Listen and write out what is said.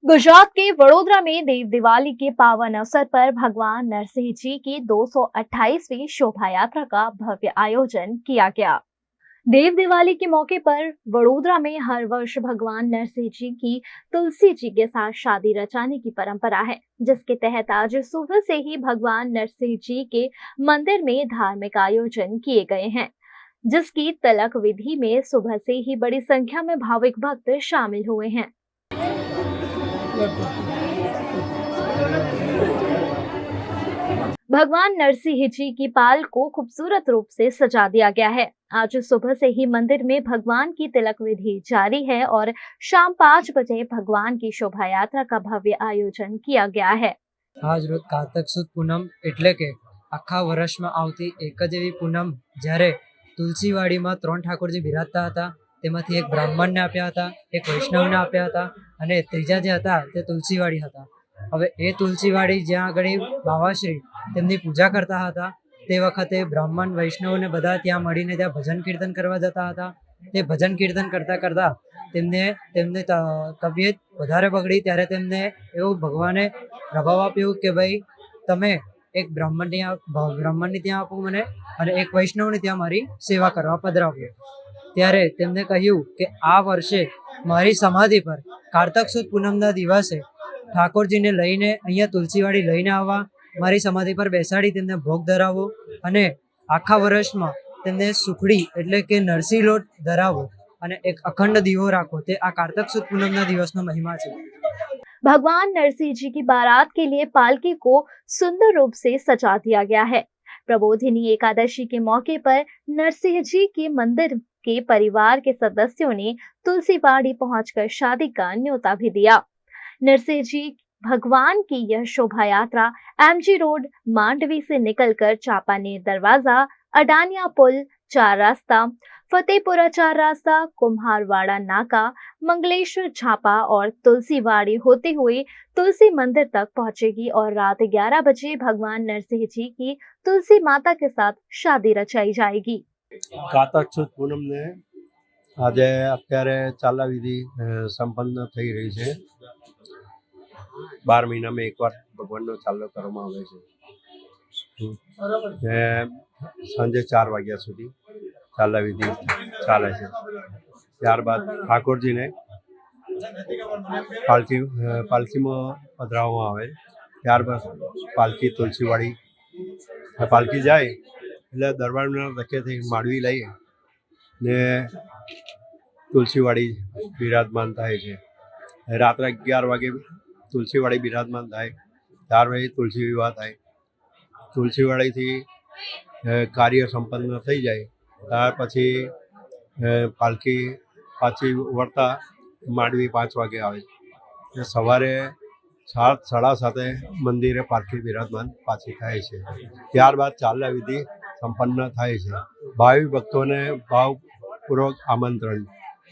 गुजरात के वडोदरा में देव दिवाली के पावन अवसर पर भगवान नरसिंह जी की 228वीं शोभा यात्रा का भव्य आयोजन किया गया। देव दिवाली के मौके पर वडोदरा में हर वर्ष भगवान नरसिंह जी की तुलसी जी के साथ शादी रचाने की परंपरा है, जिसके तहत आज सुबह से ही भगवान नरसिंह जी के मंदिर में धार्मिक आयोजन किए गए हैं, जिसकी तिलक विधि में सुबह से ही बड़ी संख्या में भाविक भक्त शामिल हुए हैं। भगवान नरसिंह जी की पाल को खूबसूरत रूप से सजा दिया गया है। आज सुबह से ही मंदिर में भगवान की तिलक विधि जारी है और शाम 5 बजे भगवान की शोभा यात्रा का भव्य आयोजन किया गया है। आज रोज कार्तक सुद पूनम એટલે કે આખા વર્ષમાં આવતી એક જ એવી પૂનમ જ્યારે તુલસીવાડીમાં 3 ઠાકોરજી બિરાજતા હતા, તેમાંથી એક બ્રાહ્મણને આપ્યા હતા, એક વૈષ્ણવને આપ્યા હતા અને ત્રીજા જે હતા તે તુલસીવાડી હતા। હવે એ તુલસીવાડી જ્યાં આગળ બાવાશ્રી તેમની પૂજા કરતા હતા તે વખતે બ્રાહ્મણ વૈષ્ણવને બધા ત્યાં મળીને ત્યાં ભજન કીર્તન કરવા જતા હતા। તે ભજન કીર્તન કરતા કરતા તેમને તબિયત વધારે બગડી ત્યારે તેમને એવું ભગવાને પ્રભાવ આપ્યો કે ભાઈ તમે એક બ્રાહ્મણની ત્યાં આપો મને અને એક વૈષ્ણવની ત્યાં મારી સેવા કરવા પધરાવ્યો। ત્યારે તેમને કહ્યું કે આ વર્ષે મારી સમાધિ પર કાર્તક સુદ પૂનમના દિવસે ઠાકોરજીને લઈને અહીંયા તુલસીવાડી લઈને આવવા, મારી સમાધિ પર બેસાડી તેમને ભોગ ધરાવો અને આખા વર્ષમાં તેમને સુખડી એટલે કે નરસિંહ લોટ ધરાવો અને એક અખંડ દીવો રાખો। તે આ કાર્તક સુદ પૂનમના દિવસનો મહિમા છે। भगवान नरसिंह जी की बारात के लिए पालकी को सुंदर रूप से सजा दिया गया है। प्रबोधिनी एकादशी के मौके पर नरसिंह जी के मंदिर के परिवार के सदस्यों ने तुलसीवाड़ी पहुंचकर शादी का न्योता भी दिया। नरसिंह जी भगवान की यह शोभा यात्रा एमजी रोड मांडवी से निकलकर चापानेर दरवाजा, अडानिया पुल 4 रास्ता, फतेहपुरा 4 रास्ता, कुम्हारवाड़ा नाका, मंगलेश्वर झापा और तुलसीवाड़ी होते हुए तुलसी मंदिर तक पहुंचेगी और रात 11 बजे भगवान नरसिंह जी की तुलसी माता के साथ शादी रचाई जाएगी। कार्तक सुद पूनम ने आज अत्यारे चाला विधि संपन्न थई रही है। 12 महीना में एक बार भगवान चालो करवामां आवे छे। सांजे 4 वाग्या सुधी चाला विधि चाले छे। त्यारबाद ठाकोरजी ने पालकी में पधराववामां आवे। त्यारबाद पालकी तुलसीवाड़ी पालकी जाए એટલે દરબારના ધક્કેથી માડવી લઈએ ને તુલસીવાડી બિરાજમાન થાય છે। રાત્રે 11 વાગે તુલસીવાડી બિરાજમાન થાય, 4 વાગે તુલસી વિવાહ થાય। તુલસીવાડીથી કાર્ય સંપન્ન થઈ જાય ત્યાર પછી પાલકી પાછી વળતા માડવી 5 વાગે આવે। સવારે 7 સાડા 7 મંદિરે પાલકી બિરાજમાન પાછી થાય છે। ત્યારબાદ ચાલા વિધિ સંપન્ન થાય છે। ભાવિ ભક્તોને ભાવપૂર્વક આમંત્રણ।